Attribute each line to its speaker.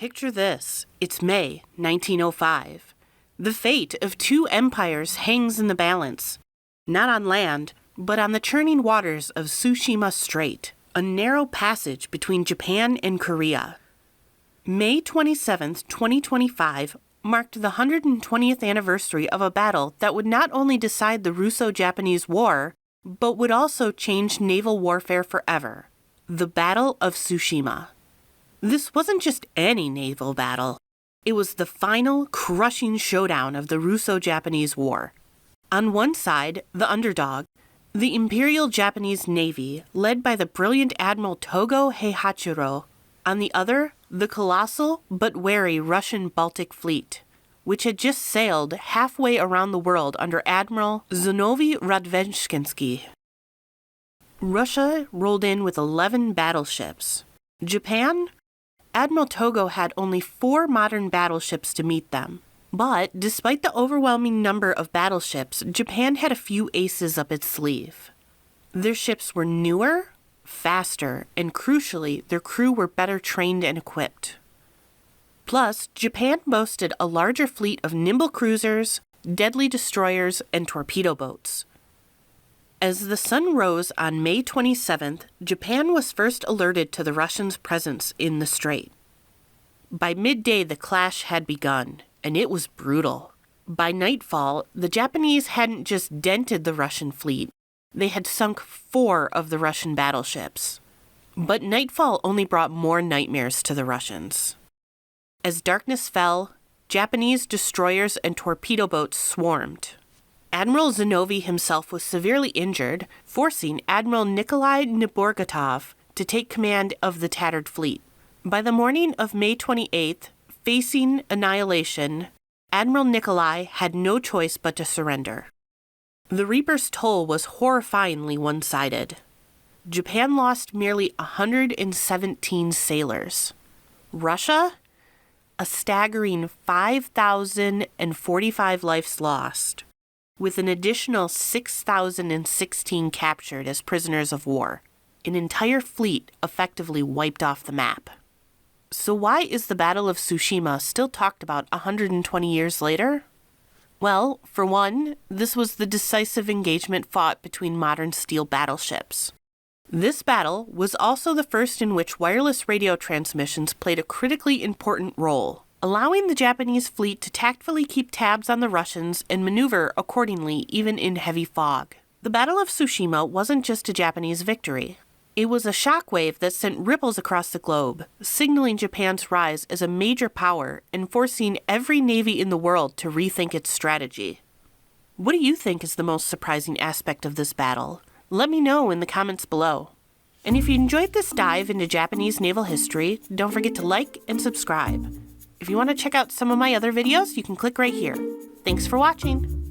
Speaker 1: Picture this. It's May 1905. The fate of two empires hangs in the balance. Not on land, but on the churning waters of Tsushima Strait, a narrow passage between Japan and Korea. May 27, 2025, marked the 120th anniversary of a battle that would not only decide the Russo-Japanese War, but would also change naval warfare forever. The Battle of Tsushima. This wasn't just any naval battle. It was the final, crushing showdown of the Russo-Japanese War. On one side, the underdog, the Imperial Japanese Navy, led by the brilliant Admiral Togo Heihachiro. On the other, the colossal but wary Russian Baltic Fleet, which had just sailed halfway around the world under Admiral Zinovy Radvenshinsky. Russia rolled in with 11 battleships. Japan? Admiral Togo had only 4 modern battleships to meet them. But despite the overwhelming number of battleships, Japan had a few aces up its sleeve. Their ships were newer, faster, and crucially, their crew were better trained and equipped. Plus, Japan boasted a larger fleet of nimble cruisers, deadly destroyers, and torpedo boats. As the sun rose on May 27th, Japan was first alerted to the Russians' presence in the strait. By midday, the clash had begun, and it was brutal. By nightfall, the Japanese hadn't just dented the Russian fleet, they had sunk 4 of the Russian battleships. But nightfall only brought more nightmares to the Russians. As darkness fell, Japanese destroyers and torpedo boats swarmed. Admiral Zinovy himself was severely injured, forcing Admiral Nikolai Neborgatov to take command of the tattered fleet. By the morning of May 28th, facing annihilation, Admiral Nikolai had no choice but to surrender. The Reaper's toll was horrifyingly one-sided. Japan lost merely 117 sailors. Russia? A staggering 5,045 lives lost, with an additional 6,016 captured as prisoners of war. An entire fleet effectively wiped off the map. So why is the Battle of Tsushima still talked about 120 years later? Well, for one, this was the decisive engagement fought between modern steel battleships. This battle was also the first in which wireless radio transmissions played a critically important role, allowing the Japanese fleet to tactfully keep tabs on the Russians and maneuver accordingly even in heavy fog. The Battle of Tsushima wasn't just a Japanese victory. It was a shockwave that sent ripples across the globe, signaling Japan's rise as a major power and forcing every navy in the world to rethink its strategy. What do you think is the most surprising aspect of this battle? Let me know in the comments below. And if you enjoyed this dive into Japanese naval history, don't forget to like and subscribe. If you want to check out some of my other videos, you can click right here. Thanks for watching!